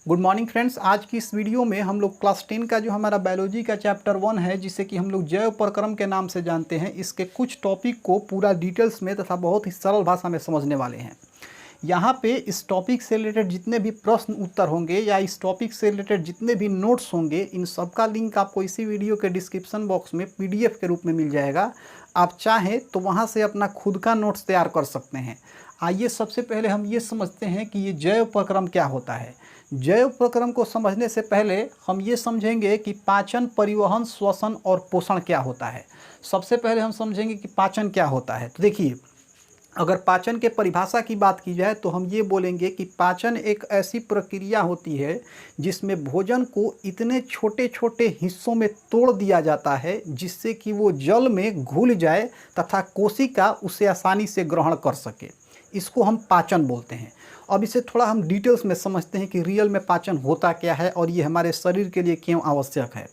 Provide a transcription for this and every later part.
Good morning friends. आज की इस वीडियो में हम लोग क्लास 10 का जो हमारा बायोलॉजी का चैप्टर 1 है, जिसे कि हम लोग जैव प्रक्रम के नाम से जानते हैं, इसके कुछ टॉपिक को पूरा डिटेल्स में तथा बहुत ही सरल भाषा में समझने वाले हैं। यहाँ पे इस टॉपिक से रिलेटेड जितने भी प्रश्न उत्तर होंगे या इस टॉपिक से रिलेटेड जितने भी नोट्स होंगे, इन सब का लिंक आपको इसी वीडियो के डिस्क्रिप्शन बॉक्स में PDF के रूप में मिल जाएगा। आप चाहें तो वहाँ से अपना खुद का नोट्स तैयार कर सकते हैं। आइए सबसे पहले हम ये समझते हैं कि ये जैव प्रक्रम क्या होता है। जैव प्रक्रम को समझने से पहले हम ये समझेंगे कि पाचन, परिवहन, श्वसन और पोषण क्या होता है। सबसे पहले हम समझेंगे कि पाचन क्या होता है। तो देखिए, अगर पाचन के परिभाषा की बात की जाए तो हम ये बोलेंगे कि पाचन एक ऐसी प्रक्रिया होती है जिसमें भोजन को इतने छोटे छोटे हिस्सों में तोड़ दिया जाता है जिससे कि वो जल में घुल जाए तथा कोशिका उसे आसानी से ग्रहण कर सके। इसको हम पाचन बोलते हैं। अब इसे थोड़ा हम डिटेल्स में समझते हैं कि रियल में पाचन होता क्या है और ये हमारे शरीर के लिए क्यों आवश्यक है।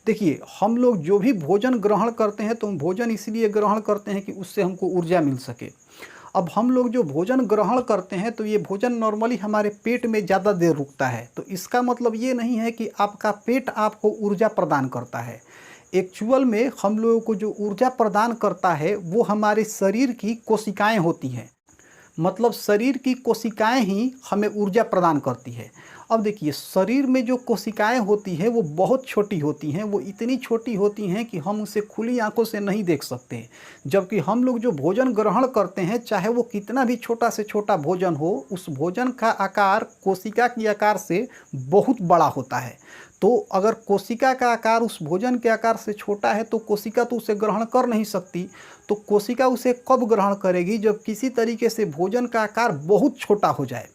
देखिए, हम लोग जो भी भोजन ग्रहण करते हैं तो हम भोजन इसलिए ग्रहण करते हैं कि उससे हमको ऊर्जा मिल सके। अब हम लोग जो भोजन ग्रहण करते हैं तो ये भोजन नॉर्मली हमारे पेट में ज़्यादा देर रुकता है। तो इसका मतलब ये नहीं है कि आपका पेट आपको ऊर्जा प्रदान करता है। एक्चुअल में हम लोगों को जो ऊर्जा प्रदान करता है वो हमारे शरीर की कोशिकाएं होती हैं। मतलब शरीर की कोशिकाएं ही हमें ऊर्जा प्रदान करती है। अब देखिए, शरीर में जो कोशिकाएं होती हैं वो बहुत छोटी होती हैं। वो इतनी छोटी होती हैं कि हम उसे खुली आंखों से नहीं देख सकते। जबकि हम लोग जो भोजन ग्रहण करते हैं, चाहे वो कितना भी छोटा से छोटा भोजन हो, उस भोजन का आकार कोशिका के आकार से बहुत बड़ा होता है। तो अगर कोशिका का आकार उस भोजन के आकार से छोटा है तो कोशिका तो उसे ग्रहण कर नहीं सकती। तो कोशिका उसे कब ग्रहण करेगी? जब किसी तरीके से भोजन का आकार बहुत छोटा हो जाए।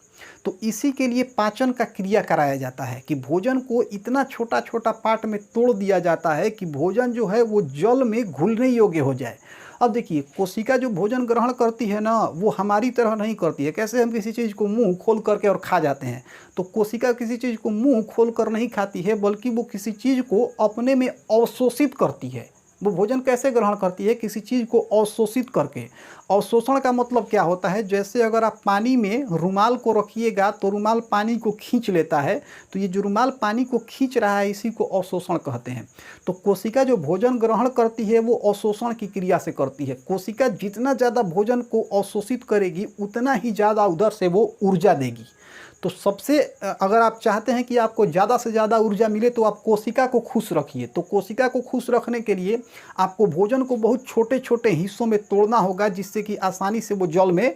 तो इसी के लिए पाचन का क्रिया कराया जाता है कि भोजन को इतना छोटा छोटा पार्ट में तोड़ दिया जाता है कि भोजन जो है वो जल में घुलने योग्य हो जाए। अब देखिए, कोशिका जो भोजन ग्रहण करती है ना, वो हमारी तरह नहीं करती है। कैसे हम किसी चीज़ को मुंह खोल करके और खा जाते हैं, तो कोशिका किसी चीज़ को मुंह खोल कर नहीं खाती है, बल्कि वो किसी चीज़ को अपने में अवशोषित करती है। वो भोजन कैसे ग्रहण करती है? किसी चीज़ को अवशोषित करके। अवशोषण का मतलब क्या होता है? जैसे अगर आप पानी में रुमाल को रखिएगा तो रुमाल पानी को खींच लेता है। तो ये जो रुमाल पानी को खींच रहा है, इसी को अवशोषण कहते हैं। तो कोशिका जो भोजन ग्रहण करती है वो अवशोषण की क्रिया से करती है। कोशिका जितना ज़्यादा भोजन को अवशोषित करेगी उतना ही ज़्यादा उधर से वो ऊर्जा देगी। तो सबसे अगर आप चाहते हैं कि आपको ज़्यादा से ज़्यादा ऊर्जा मिले तो आप कोशिका को खुश रखिए। तो कोशिका को खुश रखने के लिए आपको भोजन को बहुत छोटे छोटे हिस्सों में तोड़ना होगा, जिससे कि आसानी से वो जल में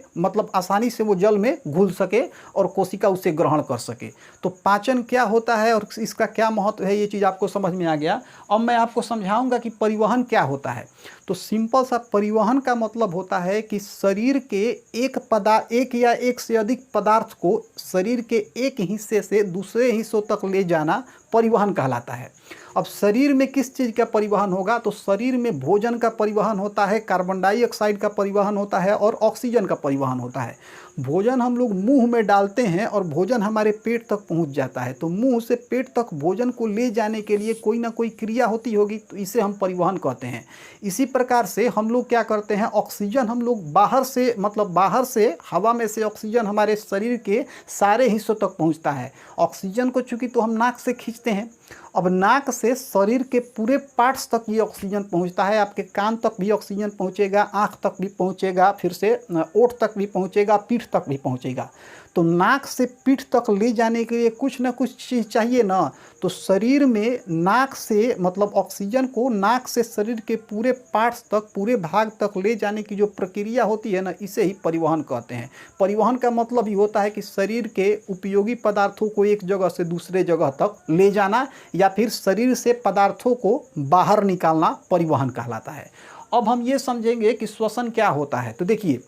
आसानी से वो जल में घुल सके और कोशिका उसे ग्रहण कर सके। तो पाचन क्या होता है और इसका क्या महत्व है, ये चीज़ आपको समझ में आ गया। अब मैं आपको समझाऊंगा कि परिवहन क्या होता है। तो सिंपल सा परिवहन का मतलब होता है कि शरीर के एक या एक से अधिक पदार्थ को शरीर के एक हिस्से से दूसरे हिस्सों तक ले जाना परिवहन कहलाता है। अब शरीर में किस चीज़ का परिवहन होगा? तो शरीर में भोजन का परिवहन होता है, कार्बन डाइऑक्साइड का परिवहन होता है और ऑक्सीजन का परिवहन होता है। भोजन हम लोग मुंह में डालते हैं और भोजन हमारे पेट तक पहुंच जाता है। तो मुंह से पेट तक भोजन को ले जाने के लिए कोई ना कोई क्रिया होती होगी, तो इसे हम परिवहन कहते हैं। इसी प्रकार से हम लोग क्या करते हैं, ऑक्सीजन हम लोग बाहर से हवा में से ऑक्सीजन हमारे शरीर के सारे हिस्सों तक पहुंचता है। ऑक्सीजन को चूंकि तो हम नाक से खींचते हैं। अब नाक से शरीर के पूरे पार्ट्स तक ये ऑक्सीजन पहुंचता है। आपके कान तक भी ऑक्सीजन पहुंचेगा, आँख तक भी पहुंचेगा, फिर से ओठ तक भी पहुंचेगा, पीठ तक भी पहुंचेगा। तो नाक से पीठ तक ले जाने के लिए कुछ ना कुछ चीज़ चाहिए ना। तो शरीर में नाक से ऑक्सीजन को नाक से शरीर के पूरे पार्ट्स तक, पूरे भाग तक ले जाने की जो प्रक्रिया होती है ना, इसे ही परिवहन कहते हैं। परिवहन का मतलब ही होता है कि शरीर के उपयोगी पदार्थों को एक जगह से दूसरे जगह तक ले जाना या फिर शरीर से पदार्थों को बाहर निकालना परिवहन कहलाता है। अब हम ये समझेंगे कि श्वसन क्या होता है। तो देखिए,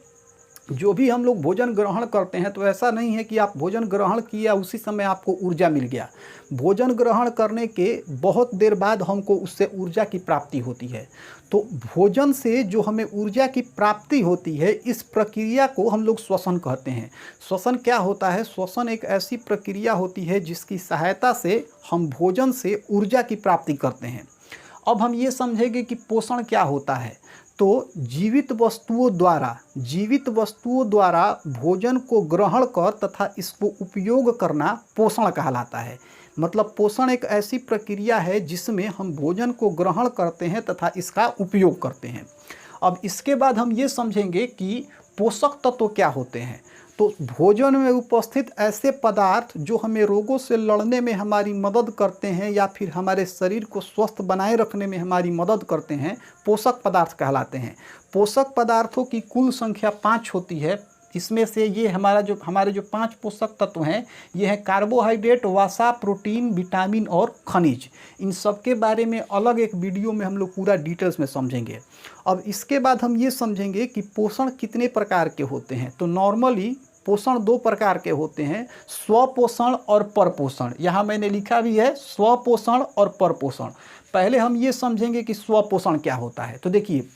जो भी हम लोग भोजन ग्रहण करते हैं तो ऐसा नहीं है कि आप भोजन ग्रहण किया उसी समय आपको ऊर्जा मिल गया। भोजन ग्रहण करने के बहुत देर बाद हमको उससे ऊर्जा की प्राप्ति होती है। तो भोजन से जो हमें ऊर्जा की प्राप्ति होती है, इस प्रक्रिया को हम लोग श्वसन कहते हैं। श्वसन क्या होता है? श्वसन एक ऐसी प्रक्रिया होती है जिसकी सहायता से हम भोजन से ऊर्जा की प्राप्ति करते हैं। अब हम ये समझेंगे कि पोषण क्या होता है। तो जीवित वस्तुओं द्वारा भोजन को ग्रहण कर तथा इसको उपयोग करना पोषण कहलाता है। मतलब पोषण एक ऐसी प्रक्रिया है जिसमें हम भोजन को ग्रहण करते हैं तथा इसका उपयोग करते हैं। अब इसके बाद हम ये समझेंगे कि पोषक तत्व क्या होते हैं। तो भोजन में उपस्थित ऐसे पदार्थ जो हमें रोगों से लड़ने में हमारी मदद करते हैं या फिर हमारे शरीर को स्वस्थ बनाए रखने में हमारी मदद करते हैं, पोषक पदार्थ कहलाते हैं। पोषक पदार्थों की कुल संख्या 5 होती है। इसमें से ये हमारे जो 5 पोषक तत्व हैं, ये हैं कार्बोहाइड्रेट, वसा, प्रोटीन, विटामिन और खनिज। इन सब के बारे में अलग एक वीडियो में हम लोग पूरा डिटेल्स में समझेंगे। अब इसके बाद हम ये समझेंगे कि पोषण कितने प्रकार के होते हैं। तो नॉर्मली पोषण 2 प्रकार के होते हैं, स्वपोषण और परपोषण। यहाँ मैंने लिखा भी है स्वपोषण और परपोषण। पहले हम ये समझेंगे कि स्वपोषण क्या होता है। तो देखिए,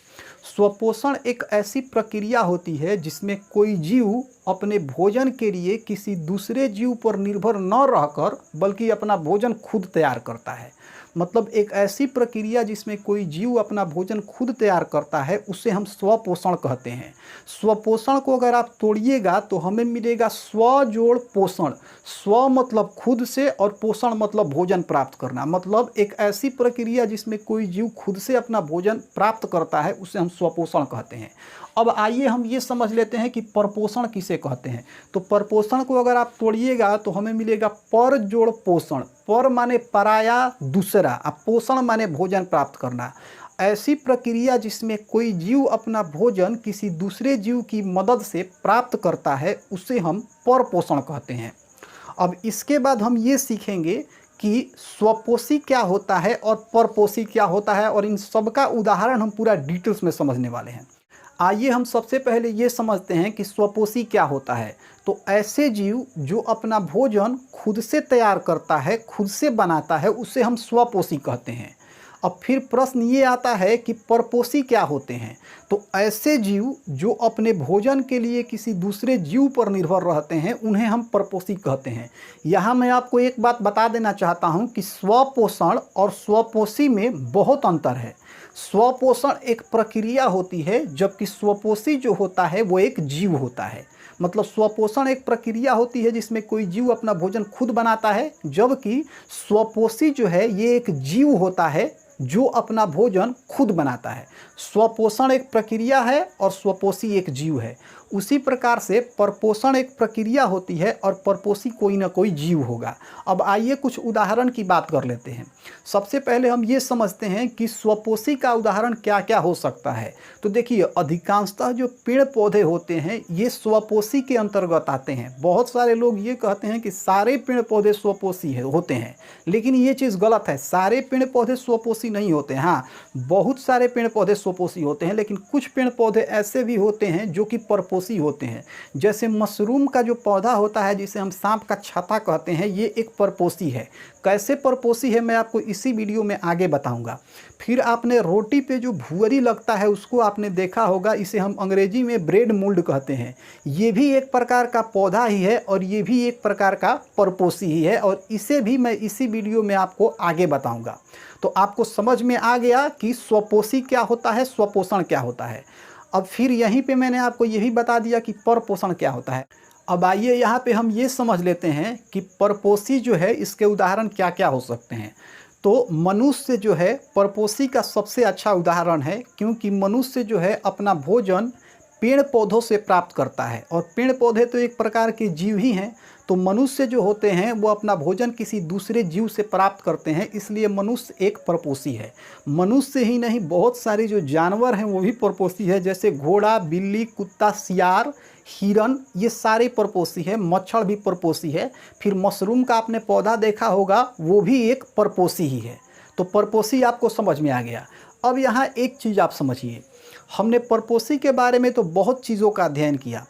स्वपोषण एक ऐसी प्रक्रिया होती है जिसमें कोई जीव अपने भोजन के लिए किसी दूसरे जीव पर निर्भर न रहकर बल्कि अपना भोजन खुद तैयार करता है। मतलब एक ऐसी प्रक्रिया जिसमें कोई जीव अपना भोजन खुद तैयार करता है, उसे हम स्वपोषण कहते हैं। स्वपोषण को अगर आप तोड़िएगा तो हमें मिलेगा स्व जोड़ पोषण। स्व मतलब खुद से और पोषण मतलब भोजन प्राप्त करना। मतलब एक ऐसी प्रक्रिया जिसमें कोई जीव खुद से अपना भोजन प्राप्त करता है, उसे हम स्वपोषण कहते हैं। अब आइए हम ये समझ लेते हैं कि परपोषण किसे कहते हैं। तो परपोषण को अगर आप तोड़िएगा तो हमें मिलेगा पर जोड़ पोषण। पर माने पराया, दूसरा, और पोषण माने भोजन प्राप्त करना। ऐसी प्रक्रिया जिसमें कोई जीव अपना भोजन किसी दूसरे जीव की मदद से प्राप्त करता है, उसे हम परपोषण कहते हैं। अब इसके बाद हम ये सीखेंगे कि स्वपोषी क्या होता है और परपोषी क्या होता है, और इन सब का उदाहरण हम पूरा डिटेल्स में समझने वाले हैं। आइए हम सबसे पहले ये समझते हैं कि स्वपोषी क्या होता है। तो ऐसे जीव जो अपना भोजन खुद से तैयार करता है, खुद से बनाता है, उसे हम स्वपोषी कहते हैं। अब फिर प्रश्न ये आता है कि परपोषी क्या होते हैं। तो ऐसे जीव जो अपने भोजन के लिए किसी दूसरे जीव पर निर्भर रहते हैं, उन्हें हम परपोषी कहते हैं। यहाँ मैं आपको एक बात बता देना चाहता हूँ कि स्वपोषण और स्वपोषी में बहुत अंतर है। स्वपोषण एक प्रक्रिया होती है, जबकि स्वपोषी जो होता है वो एक जीव होता है। मतलब स्वपोषण एक प्रक्रिया होती है जिसमें कोई जीव अपना भोजन खुद बनाता है, जबकि स्वपोषी जो है ये एक जीव होता है जो अपना भोजन खुद बनाता है। स्वपोषण एक प्रक्रिया है और स्वपोषी एक जीव है। उसी प्रकार से परपोषण एक प्रक्रिया होती है और परपोषी कोई ना कोई जीव होगा। अब आइए कुछ उदाहरण की बात कर लेते हैं। सबसे पहले हम ये समझते हैं कि स्वपोषी का उदाहरण क्या क्या हो सकता है। तो देखिए, अधिकांशतः जो पेड़ पौधे होते हैं ये स्वपोषी के अंतर्गत आते हैं। बहुत सारे लोग ये कहते हैं कि सारे पेड़ पौधे स्वपोषी होते हैं, लेकिन ये चीज़ गलत है। सारे पेड़ पौधे स्वपोषी नहीं होते। हाँ, बहुत सारे पेड़ पौधे स्वपोषी होते हैं, लेकिन कुछ पेड़ पौधे ऐसे भी होते हैं जो कि परपोषी होते हैं। जैसे मशरूम का जो पौधा होता है, जिसे हम सांप का छत्ता कहते हैं, ये एक परपोषी है। कैसे परपोषी है मैं आपको इसी वीडियो में आगे बताऊंगा। फिर आपने रोटी पे जो भुअरी लगता है उसको आपने देखा होगा, इसे हम अंग्रेजी में ब्रेड मोल्ड कहते हैं। ये भी एक प्रकार का पौधा ही है और ये भी एक प्रकार का परपोषी ही है, और इसे भी मैं इसी वीडियो में आपको आगे बताऊंगा। तो आपको समझ में आ गया कि स्वपोषी क्या होता है, स्वपोषण क्या होता है। अब फिर यहीं पे मैंने आपको ये भी बता दिया कि परपोषण क्या होता है। अब आइए यहाँ पे हम ये समझ लेते हैं कि परपोषी जो है इसके उदाहरण क्या क्या हो सकते हैं। तो मनुष्य जो है परपोषी का सबसे अच्छा उदाहरण है, क्योंकि मनुष्य जो है अपना भोजन पेड़ पौधों से प्राप्त करता है, और पेड़ पौधे तो एक प्रकार के जीव ही हैं। तो मनुष्य जो होते हैं वो अपना भोजन किसी दूसरे जीव से प्राप्त करते हैं, इसलिए मनुष्य एक परपोषी है। मनुष्य ही नहीं, बहुत सारे जो जानवर हैं वो भी परपोषी है। जैसे घोड़ा, बिल्ली, कुत्ता, सियार, हिरन, ये सारे परपोषी है। मच्छर भी परपोषी है। फिर मशरूम का आपने पौधा देखा होगा, वो भी एक परपोषी ही है। तो परपोषी आपको समझ में आ गया। अब यहाँ एक चीज़ आप समझिए, हमने परपोषी के बारे में तो बहुत चीज़ों का अध्ययन किया।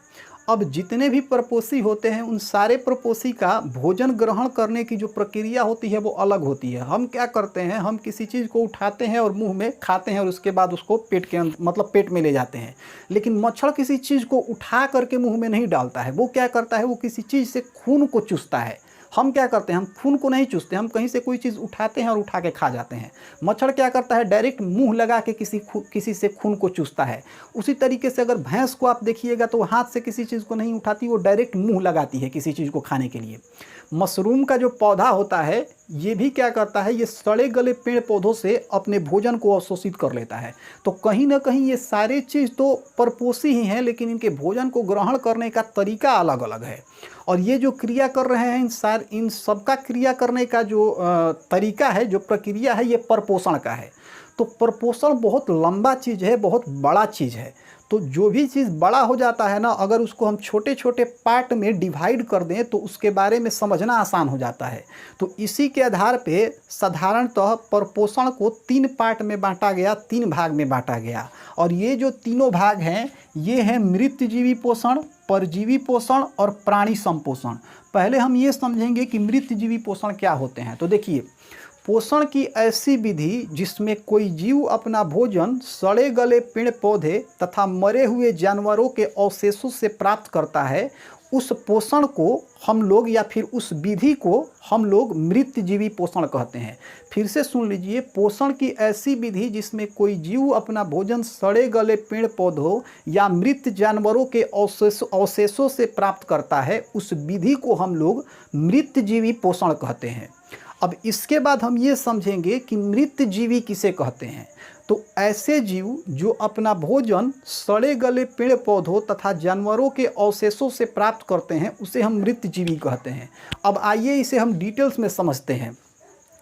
अब जितने भी परपोषी होते हैं उन सारे परपोषी का भोजन ग्रहण करने की जो प्रक्रिया होती है वो अलग होती है। हम क्या करते हैं, हम किसी चीज़ को उठाते हैं और मुंह में खाते हैं और उसके बाद उसको पेट के मतलब पेट में ले जाते हैं। लेकिन मच्छर किसी चीज़ को उठा करके मुंह में नहीं डालता है। वो क्या करता है, वो किसी चीज़ से खून को चूसता है। हम क्या करते हैं, हम खून को नहीं चूसते, हम कहीं से कोई चीज़ उठाते हैं और उठा के खा जाते हैं। मच्छर क्या करता है, डायरेक्ट मुंह लगा के किसी से खून को चूसता है। उसी तरीके से अगर भैंस को आप देखिएगा तो हाथ से किसी चीज़ को नहीं उठाती, वो डायरेक्ट मुंह लगाती है किसी चीज़ को खाने के लिए। मशरूम का जो पौधा होता है ये भी क्या करता है, ये सड़े गले पेड़ पौधों से अपने भोजन को अवशोषित कर लेता है। तो कहीं ना कहीं ये सारे चीज़ तो परपोषी ही हैं, लेकिन इनके भोजन को ग्रहण करने का तरीका अलग अलग है। और ये जो क्रिया कर रहे हैं इन सबका क्रिया करने का जो तरीका है, जो प्रक्रिया है, ये परपोषण का है। तो परपोषण बहुत लंबा चीज़ है, बहुत बड़ा चीज़ है। तो जो भी चीज़ बड़ा हो जाता है ना, अगर उसको हम छोटे छोटे पार्ट में डिवाइड कर दें तो उसके बारे में समझना आसान हो जाता है। तो इसी के आधार पे साधारणतः परपोषण को 3 पार्ट में बांटा गया, 3 भाग में बांटा गया। और ये जो तीनों भाग हैं ये हैं मृतजीवी पोषण, परजीवी पोषण और प्राणी संपोषण। पहले हम ये समझेंगे कि मृतजीवी पोषण क्या होते हैं। तो देखिए, पोषण की ऐसी विधि जिसमें कोई जीव अपना भोजन सड़े गले पेड़ पौधे तथा मरे हुए जानवरों के अवशेषों से प्राप्त करता है, उस पोषण को हम लोग या फिर उस विधि को हम लोग मृतजीवी पोषण कहते हैं। फिर से सुन लीजिए, पोषण की ऐसी विधि जिसमें कोई जीव अपना भोजन सड़े गले पेड़ पौधों या मृत जानवरों के अवशेषों से प्राप्त करता है, उस विधि को हम लोग मृतजीवी पोषण कहते हैं। अब इसके बाद हम ये समझेंगे कि मृतजीवी किसे कहते हैं। तो ऐसे जीव जो अपना भोजन सड़े गले पेड़ पौधों तथा जानवरों के अवशेषों से प्राप्त करते हैं, उसे हम मृतजीवी कहते हैं। अब आइए इसे हम डिटेल्स में समझते हैं।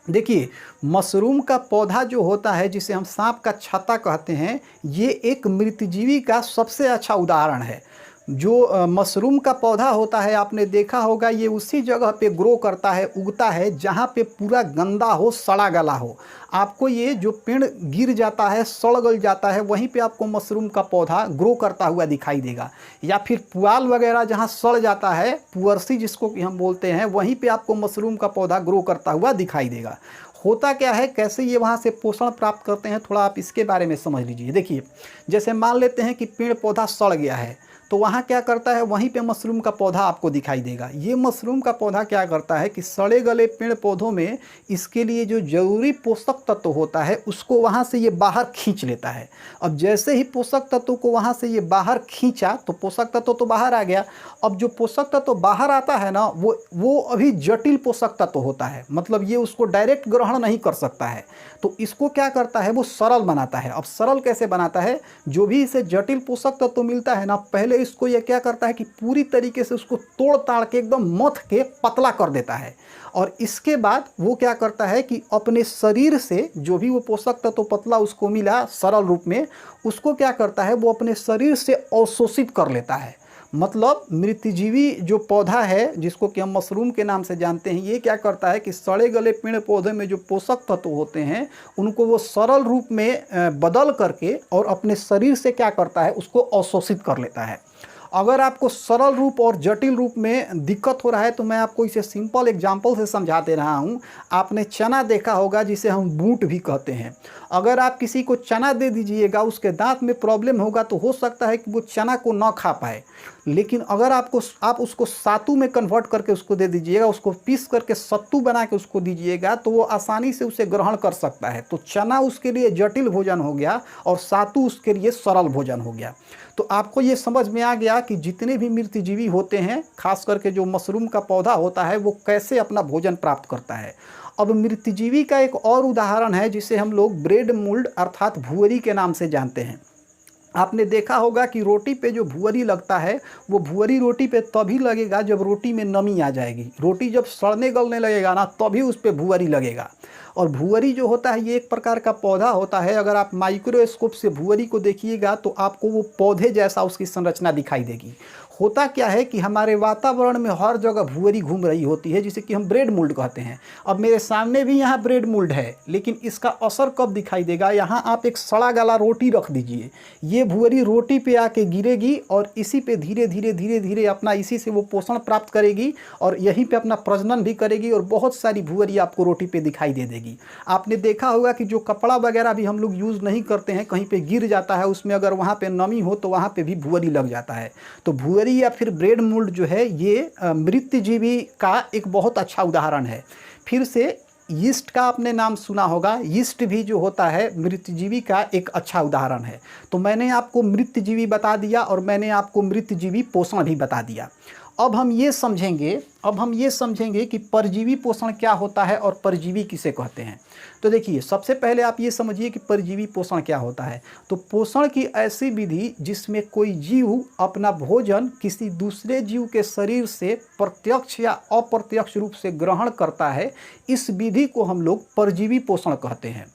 देखिए, मशरूम का पौधा जो होता है, जिसे हम सांप का छत्ता कहते हैं, ये एक मृतजीवी का सबसे अच्छा उदाहरण है। जो मशरूम का पौधा होता है, आपने देखा होगा, ये उसी जगह पे ग्रो करता है, उगता है जहाँ पे पूरा गंदा हो, सड़ा गला हो। आपको ये जो पेड़ गिर जाता है, सड़ गल जाता है, वहीं पे आपको मशरूम का पौधा ग्रो करता हुआ दिखाई देगा। या फिर पुआल वगैरह जहाँ सड़ जाता है, पुअरसी जिसको कि हम बोलते हैं, वहीं पे आपको मशरूम का पौधा ग्रो करता हुआ दिखाई देगा। होता क्या है, कैसे ये वहाँ से पोषण प्राप्त करते हैं, थोड़ा आप इसके बारे में समझ लीजिए। देखिए, जैसे मान लेते हैं कि पेड़ पौधा सड़ गया है, तो वहाँ क्या करता है, वहीं पे मशरूम का पौधा आपको दिखाई देगा। ये मशरूम का पौधा क्या करता है कि सड़े गले पेड़ पौधों में इसके लिए जो जरूरी पोषक तत्व होता है उसको वहाँ से ये बाहर खींच लेता है। अब जैसे ही पोषक तत्व को वहाँ से ये बाहर खींचा तो पोषक तत्व तो बाहर आ गया। अब जो पोषक तत्व बाहर आता है ना, वो अभी जटिल पोषक तत्व होता है, मतलब ये उसको डायरेक्ट ग्रहण नहीं कर सकता है। तो इसको क्या करता है, वो सरल बनाता है। अब सरल कैसे बनाता है, जो भी इसे जटिल पोषक तत्व मिलता है ना, पहले इसको ये क्या करता है कि पूरी तरीके से उसको तोड़ ताड़ के एकदम मथ के पतला कर देता है। और इसके बाद वो क्या करता है कि अपने शरीर से जो भी वो पोषक तत्व पतला उसको मिला सरल रूप में, उसको क्या करता है, वो अपने शरीर से अवशोषित कर लेता है। मतलब मृतजीवी जो पौधा है, जिसको कि हम मशरूम के नाम से जानते हैं, ये क्या करता है कि सड़े गले पेड़ पौधे में जो पोषक तत्व होते हैं उनको वो सरल रूप में बदल करके और अपने शरीर से क्या करता है, उसको अवशोषित कर लेता है। अगर आपको सरल रूप और जटिल रूप में दिक्कत हो रहा है तो मैं आपको इसे सिंपल एग्जांपल से समझा दे रहा हूँ। आपने चना देखा होगा, जिसे हम बूट भी कहते हैं। अगर आप किसी को चना दे दीजिएगा, उसके दांत में प्रॉब्लम होगा तो हो सकता है कि वो चना को ना खा पाए। लेकिन अगर आप उसको सातू में कन्वर्ट करके उसको दे दीजिएगा, उसको पीस करके सत्तू बना के उसको दीजिएगा, तो वो आसानी से उसे ग्रहण कर सकता है। तो चना उसके लिए जटिल भोजन हो गया और सातू उसके लिए सरल भोजन हो गया। तो आपको ये समझ में आ गया कि जितने भी मृतजीवी होते हैं, खास करके जो मशरूम का पौधा होता है, वो कैसे अपना भोजन प्राप्त करता है। अब मृतजीवी का एक और उदाहरण है जिसे हम लोग ब्रेड मोल्ड अर्थात भुअरी के नाम से जानते हैं। आपने देखा होगा कि रोटी पे जो भुअरी लगता है, वो भुअरी रोटी पे तभी लगेगा जब रोटी में नमी आ जाएगी। रोटी जब सड़ने गलने लगेगा ना, तभी उस पर भुअरी लगेगा। और भुअरी जो होता है, ये एक प्रकार का पौधा होता है। अगर आप माइक्रोस्कोप से भुअरी को देखिएगा तो आपको वो पौधे जैसा उसकी संरचना दिखाई देगी। होता क्या है कि हमारे वातावरण में हर जगह भुअरी घूम रही होती है, जिसे कि हम ब्रेड मोल्ड कहते हैं। अब मेरे सामने भी यहाँ ब्रेड मोल्ड है, लेकिन इसका असर कब दिखाई देगा, यहाँ आप एक सड़ा गला रोटी रख दीजिए, ये भुअरी रोटी पे आके गिरेगी और इसी पे धीरे धीरे धीरे धीरे अपना इसी से वो पोषण प्राप्त करेगी और यहीं पे अपना प्रजनन भी करेगी और बहुत सारी भुअरी आपको रोटी पे दिखाई दे देगी। आपने देखा होगा कि जो कपड़ा वगैरह भी हम लोग यूज़ नहीं करते हैं, कहीं पे गिर जाता है, उसमें अगर वहाँ पे नमी हो तो वहाँ पे भी भुअरी लग जाता है। तो भुअरी मक्खरी या फिर ब्रेड मोल्ड जो है ये मृतजीवी का एक बहुत अच्छा उदाहरण है। फिर से यीस्ट का आपने नाम सुना होगा, यीस्ट भी जो होता है मृतजीवी का एक अच्छा उदाहरण है। तो मैंने आपको मृतजीवी बता दिया और मैंने आपको मृतजीवी पोषण भी बता दिया। अब हम ये समझेंगे कि परजीवी पोषण क्या होता है और परजीवी किसे कहते हैं। तो देखिए, सबसे पहले आप ये समझिए कि परजीवी पोषण क्या होता है। तो पोषण की ऐसी विधि जिसमें कोई जीव अपना भोजन किसी दूसरे जीव के शरीर से प्रत्यक्ष या अप्रत्यक्ष रूप से ग्रहण करता है, इस विधि को हम लोग परजीवी पोषण कहते हैं।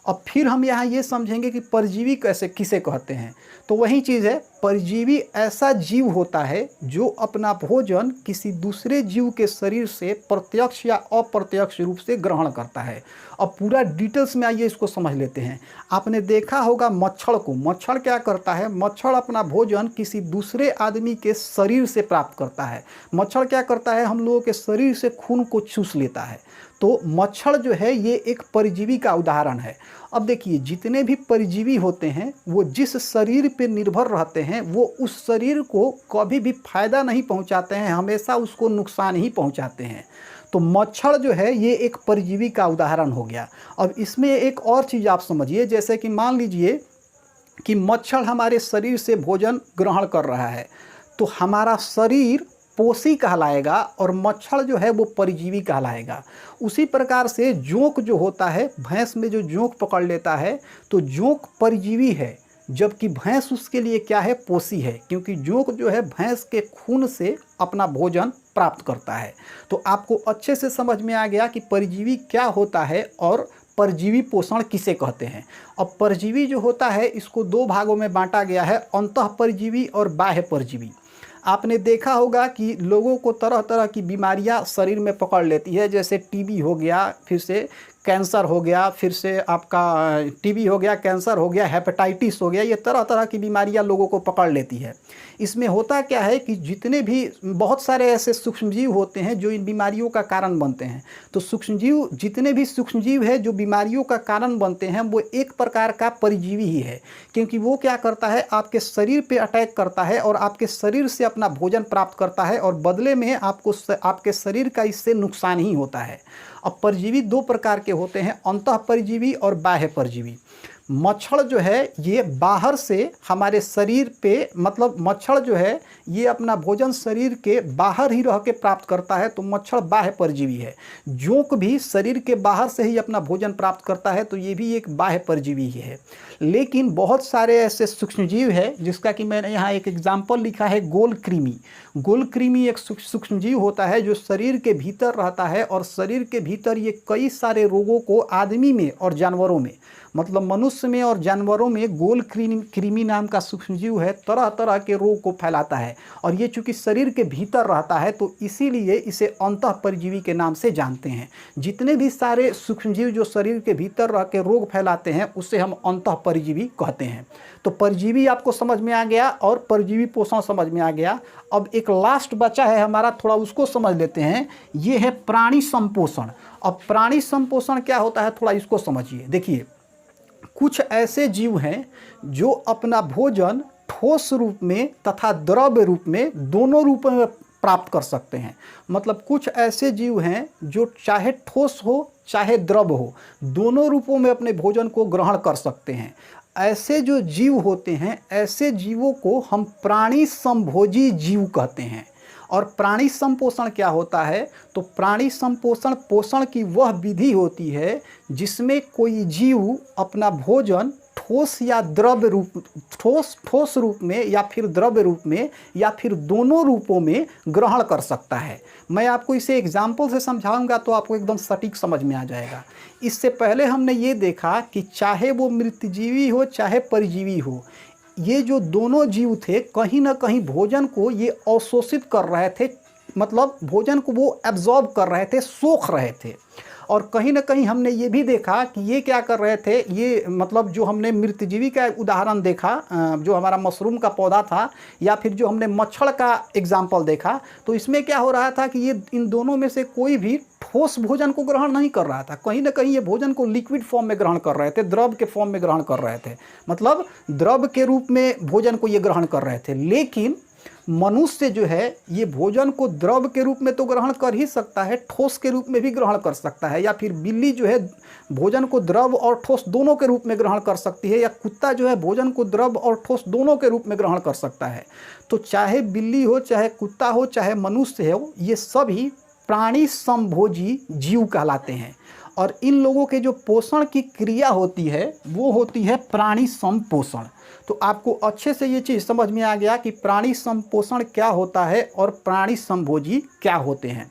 अब फिर हम यहाँ ये समझेंगे कि परजीवी किसे कहते हैं। तो वही चीज़ है, परजीवी ऐसा जीव होता है जो अपना भोजन किसी दूसरे जीव के शरीर से प्रत्यक्ष या अप्रत्यक्ष रूप से ग्रहण करता है। अब पूरा डिटेल्स में आइए इसको समझ लेते हैं। आपने देखा होगा मच्छर को, मच्छर क्या करता है, मच्छर अपना भोजन किसी दूसरे आदमी के शरीर से प्राप्त करता है। मच्छर क्या करता है, हम लोगों के शरीर से खून को चूस लेता है। तो मच्छर जो है ये एक परजीवी का उदाहरण है। अब देखिए, जितने भी परजीवी होते हैं वो जिस शरीर पे निर्भर रहते हैं वो उस शरीर को कभी भी फायदा नहीं पहुंचाते हैं, हमेशा उसको नुकसान ही पहुंचाते हैं। तो मच्छर जो है ये एक परजीवी का उदाहरण हो गया। अब इसमें एक और चीज़ आप समझिए, जैसे कि मान लीजिए कि मच्छर हमारे शरीर से भोजन ग्रहण कर रहा है, तो हमारा शरीर पोषी कहलाएगा और मच्छर जो है वो परजीवी कहलाएगा। उसी प्रकार से जोंक जो होता है, भैंस में जो जोंक पकड़ लेता है तो जोंक परजीवी है, जबकि भैंस उसके लिए क्या है, पोषी है, क्योंकि जोंक जो है भैंस के खून से अपना भोजन प्राप्त करता है। तो आपको अच्छे से समझ में आ गया कि परजीवी क्या होता है और परजीवी पोषण किसे कहते हैं। अब परजीवी जो होता है इसको दो भागों में बांटा गया है, अंतः परजीवी और बाह्य परजीवी। आपने देखा होगा कि लोगों को तरह तरह की बीमारियां शरीर में पकड़ लेती है, जैसे टीबी हो गया, फिर से कैंसर हो गया, फिर से आपका टीबी हो गया, कैंसर हो गया, हेपेटाइटिस हो गया, ये तरह तरह की बीमारियां लोगों को पकड़ लेती है। इसमें होता क्या है कि जितने भी बहुत सारे ऐसे सूक्ष्मजीव होते हैं जो इन बीमारियों का कारण बनते हैं। तो सूक्ष्मजीव, जितने भी सूक्ष्मजीव है जो बीमारियों का कारण बनते हैं, वो एक प्रकार का परजीवी ही है, क्योंकि वो क्या करता है, आपके शरीर पे अटैक करता है और आपके शरीर से अपना भोजन प्राप्त करता है और बदले में आपके शरीर का इससे नुकसान ही होता है। अब परजीवी दो प्रकार के होते हैं, अंतः परजीवी और बाह्य परजीवी। मच्छर जो है ये बाहर से हमारे शरीर पे, मतलब मच्छर जो है ये अपना भोजन शरीर के बाहर ही रह के प्राप्त करता है, तो मच्छर बाह्य परजीवी है। जोंक भी शरीर के बाहर से ही अपना भोजन प्राप्त करता है, तो ये भी एक बाह्य परजीवी ही है। लेकिन बहुत सारे ऐसे सूक्ष्मजीव है, जिसका कि मैंने यहाँ एक एग्जाम्पल लिखा है, गोल कृमि। गोल कृमि एक सूक्ष्मजीव होता है जो शरीर के भीतर रहता है और शरीर के भीतर ये कई सारे रोगों को आदमी में और जानवरों में, मतलब मनुष्य में और जानवरों में गोल कृमि नाम का सूक्ष्मजीव है, तरह तरह के रोग को फैलाता है। और ये चूंकि शरीर के भीतर रहता है तो इसीलिए इसे अंतः परजीवी के नाम से जानते हैं। जितने भी सारे सूक्ष्मजीव जो शरीर के भीतर रह के रोग फैलाते हैं उसे हम अंतः परजीवी कहते हैं। तो परजीवी आपको समझ में आ गया और परजीवी पोषण समझ में आ गया। अब एक लास्ट बचा है हमारा, थोड़ा उसको समझ लेते हैं, ये है प्राणी संपोषण। अब प्राणी संपोषण क्या होता है, थोड़ा इसको समझिए। देखिए, कुछ ऐसे जीव हैं जो अपना भोजन ठोस रूप में तथा द्रव्य रूप में, दोनों रूपों में प्राप्त कर सकते हैं। मतलब कुछ ऐसे जीव हैं जो चाहे ठोस हो चाहे द्रव हो, दोनों रूपों में अपने भोजन को ग्रहण कर सकते हैं। ऐसे जो जीव होते हैं, ऐसे जीवों को हम प्राणी संभोजी जीव कहते हैं। और प्राणी संपोषण क्या होता है, तो प्राणी संपोषण पोषण की वह विधि होती है जिसमें कोई जीव अपना भोजन ठोस या द्रव्य रूप, ठोस रूप में या फिर द्रव्य रूप में या फिर दोनों रूपों में ग्रहण कर सकता है। मैं आपको इसे एग्जाम्पल से समझाऊंगा तो आपको एकदम सटीक समझ में आ जाएगा। इससे पहले हमने ये देखा कि चाहे वो मृतजीवी हो चाहे परजीवी हो, ये जो दोनों जीव थे कहीं ना कहीं भोजन को ये अवशोषित कर रहे थे, मतलब भोजन को वो एब्जॉर्ब कर रहे थे, सोख रहे थे। और कहीं ना कहीं हमने ये भी देखा कि ये क्या कर रहे थे, ये मतलब जो हमने मृतजीवी का उदाहरण देखा, जो हमारा मशरूम का पौधा था, या फिर जो हमने मच्छर का एग्जाम्पल देखा, तो इसमें क्या हो रहा था कि ये इन दोनों में से कोई भी ठोस भोजन को ग्रहण नहीं कर रहा था। कहीं ना कहीं ये भोजन को लिक्विड फॉर्म में ग्रहण कर रहे थे, द्रव के फॉर्म में ग्रहण कर रहे थे, मतलब द्रव के रूप में भोजन को ये ग्रहण कर रहे थे। लेकिन मनुष्य जो है ये भोजन को द्रव के रूप में तो ग्रहण कर ही सकता है, ठोस के रूप में भी ग्रहण कर सकता है, या फिर बिल्ली जो है भोजन को द्रव और ठोस दोनों के रूप में ग्रहण कर सकती है, या कुत्ता जो है भोजन को द्रव और ठोस दोनों के रूप में ग्रहण कर सकता है। तो चाहे बिल्ली हो, चाहे कुत्ता हो, चाहे मनुष्य हो, ये सभी प्राणी समभोजी जीव कहलाते हैं। और इन लोगों के जो पोषण की क्रिया होती है वो होती है प्राणी संपोषण। तो आपको अच्छे से ये चीज़ समझ में आ गया कि प्राणी संपोषण क्या होता है और प्राणी समभोजी क्या होते हैं।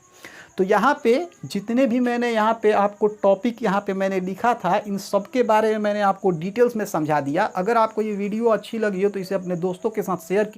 तो यहाँ पे जितने भी मैंने यहाँ पे आपको टॉपिक यहाँ पे मैंने लिखा था, इन सब के बारे में मैंने आपको डिटेल्स में समझा दिया। अगर आपको ये वीडियो अच्छी लगी हो तो इसे अपने दोस्तों के साथ शेयर कीजिए।